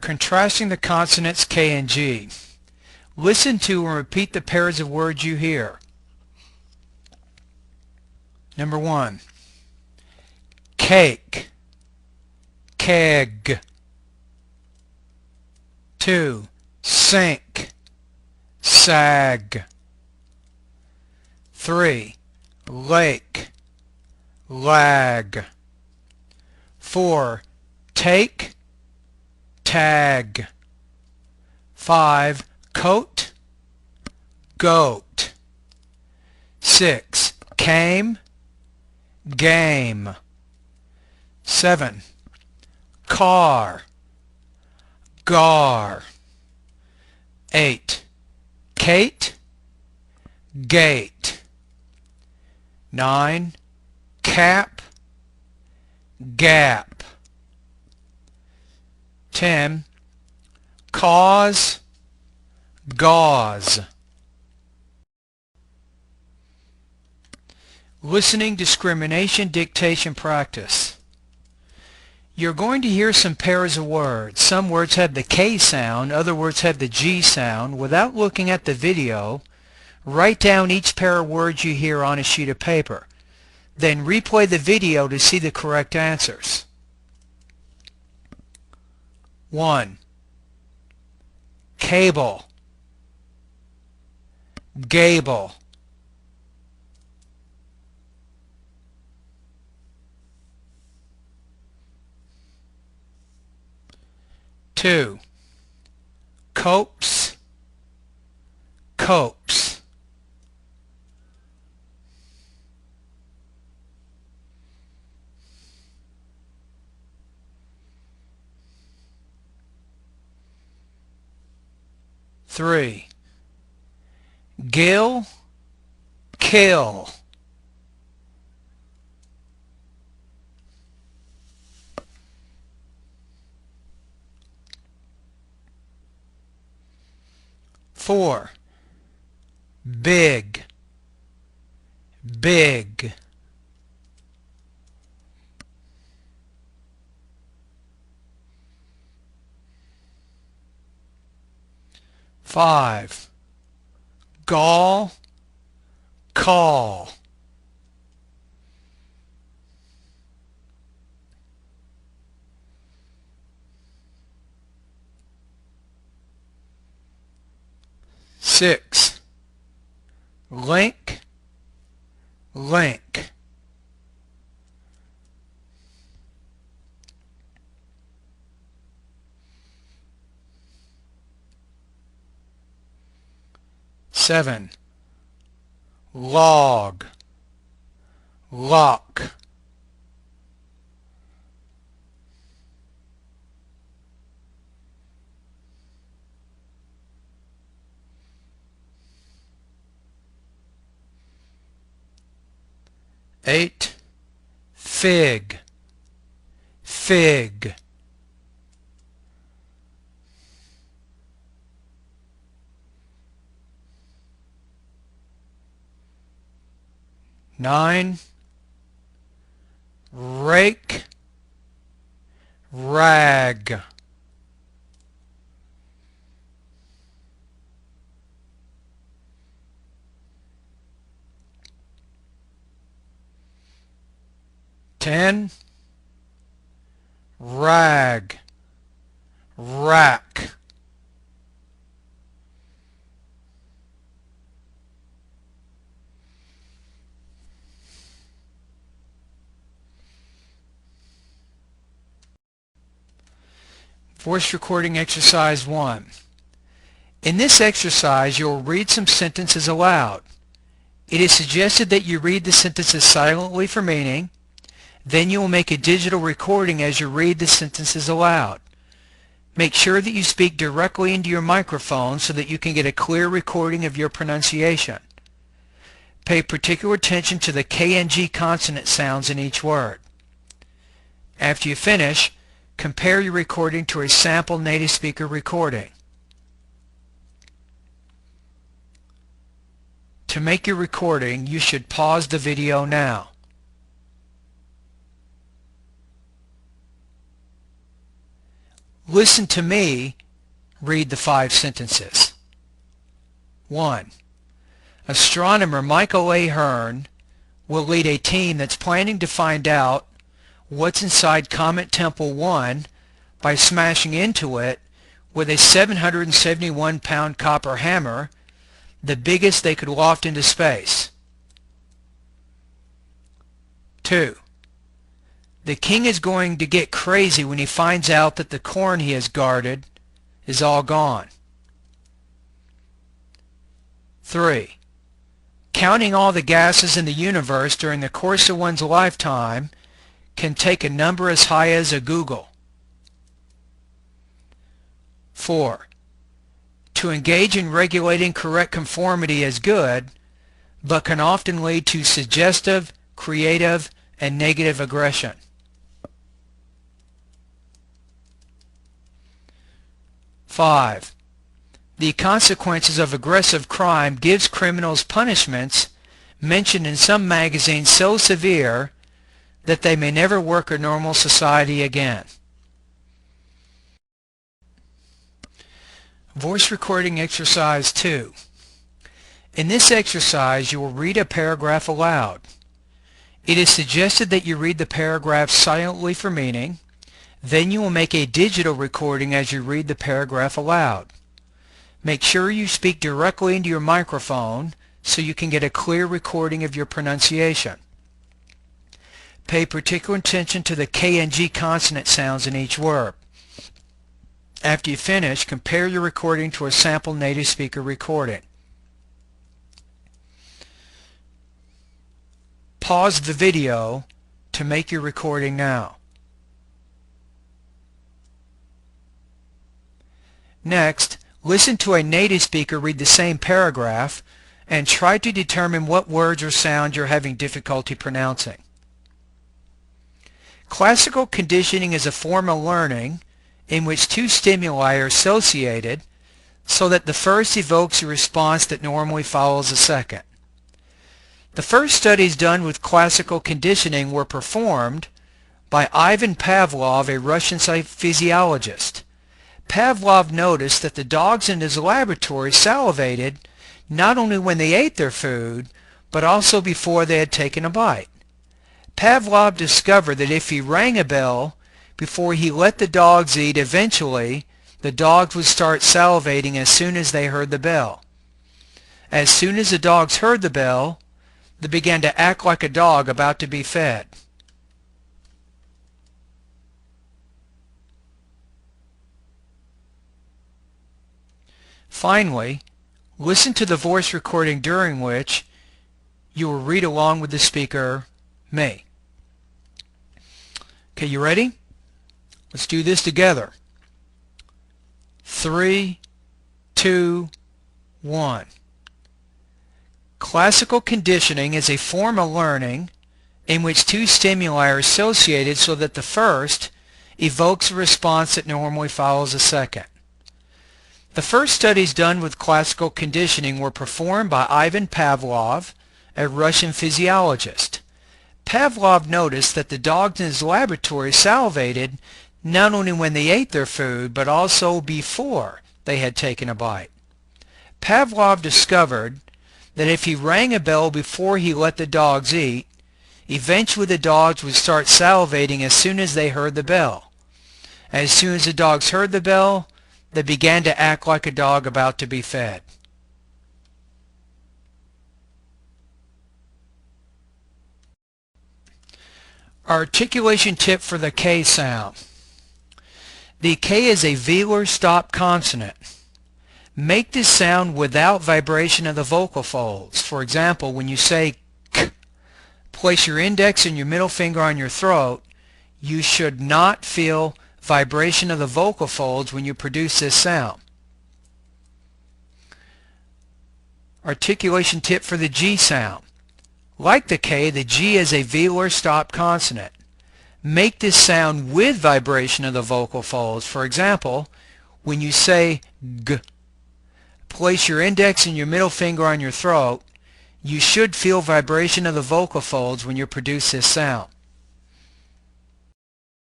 Contrasting the consonants K and G. Listen to and repeat the pairs of words you hear. Number 1. Cake, keg. 2. Sink, sag. 3. Lake, lag. 4. Take, tag. 5. Coat, goat. 6. Came, game. 7. Car, gar. 8. Kate, gate. 9. Cap, gap. 10. Cause, gauze. Listening discrimination dictation practice. You're going to hear some pairs of words. Some words have the K sound, other words have the G sound. Without looking at the video, write down each pair of words you hear on a sheet of paper. Then replay the video to see the correct answers. 1. Cable, gable. 2. Coax, coax. 3. Gill, kill. 4. Big, big. 5. Gall, call. 6. Link, link. 7. Log, lock. 8. Fig, fig. 9. Rake, rag. 10. Rag, rack. 'Voice recording exercise 1. In this exercise, you'll read some sentences aloud. It is suggested that you read the sentences silently for meaning. Then you will make a digital recording as you read the sentences aloud. Make sure that you speak directly into your microphone so that you can get a clear recording of your pronunciation. Pay particular attention to the K and G consonant sounds in each word. After you finish, compare your recording to a sample native speaker recording. To make your recording, you should pause the video now. Listen to me read the 5 sentences. 1. Astronomer Michael A. Hearn will lead a team that's planning to find out what's inside Comet Temple 1 by smashing into it with a 771-pound copper hammer, the biggest they could loft into space. 2. The king is going to get crazy when he finds out that the corn he has guarded is all gone. 3. Counting all the gases in the universe during the course of one's lifetime can take a number as high as a Google. 4. To engage in regulating correct conformity is good, but can often lead to suggestive, creative, and negative aggression. 5. The consequences of aggressive crime gives criminals punishments mentioned in some magazines so severe that they may never work a normal society again. Voice recording exercise 2. In this exercise, you will read a paragraph aloud. It is suggested that you read the paragraph silently for meaning. Then you will make a digital recording as you read the paragraph aloud. Make sure you speak directly into your microphone so you can get a clear recording of your pronunciation. Pay particular attention to the K and G consonant sounds in each word. After you finish, compare your recording to a sample native speaker recording. Pause the video to make your recording now. Next, listen to a native speaker read the same paragraph and try to determine what words or sounds you're having difficulty pronouncing. Classical conditioning is a form of learning in which 2 stimuli are associated so that the first evokes a response that normally follows the second. The first studies done with classical conditioning were performed by Ivan Pavlov, a Russian physiologist. Pavlov noticed that the dogs in his laboratory salivated not only when they ate their food, but also before they had taken a bite. Pavlov discovered that if he rang a bell before he let the dogs eat, eventually the dogs would start salivating as soon as they heard the bell. As soon as the dogs heard the bell, they began to act like a dog about to be fed. Finally, listen to the voice recording during which you will read along with the speaker, me. Okay, you ready? Let's do this together. 3, 2, 1. Classical conditioning is a form of learning in which 2 stimuli are associated so that the first evokes a response that normally follows the second. The first studies done with classical conditioning were performed by Ivan Pavlov, a Russian physiologist. Pavlov noticed that the dogs in his laboratory salivated not only when they ate their food, but also before they had taken a bite. Pavlov discovered that if he rang a bell before he let the dogs eat, eventually the dogs would start salivating as soon as they heard the bell. As soon as the dogs heard the bell, they began to act like a dog about to be fed. Articulation tip for the K sound. The K is a velar stop consonant. Make this sound without vibration of the vocal folds. For example, when you say k, place your index and your middle finger on your throat. You should not feel vibration of the vocal folds when you produce this sound. Articulation tip for the G sound. Like the K, the G is a velar stop consonant. Make this sound with vibration of the vocal folds. For example, when you say g, place your index and your middle finger on your throat. You should feel vibration of the vocal folds when you produce this sound.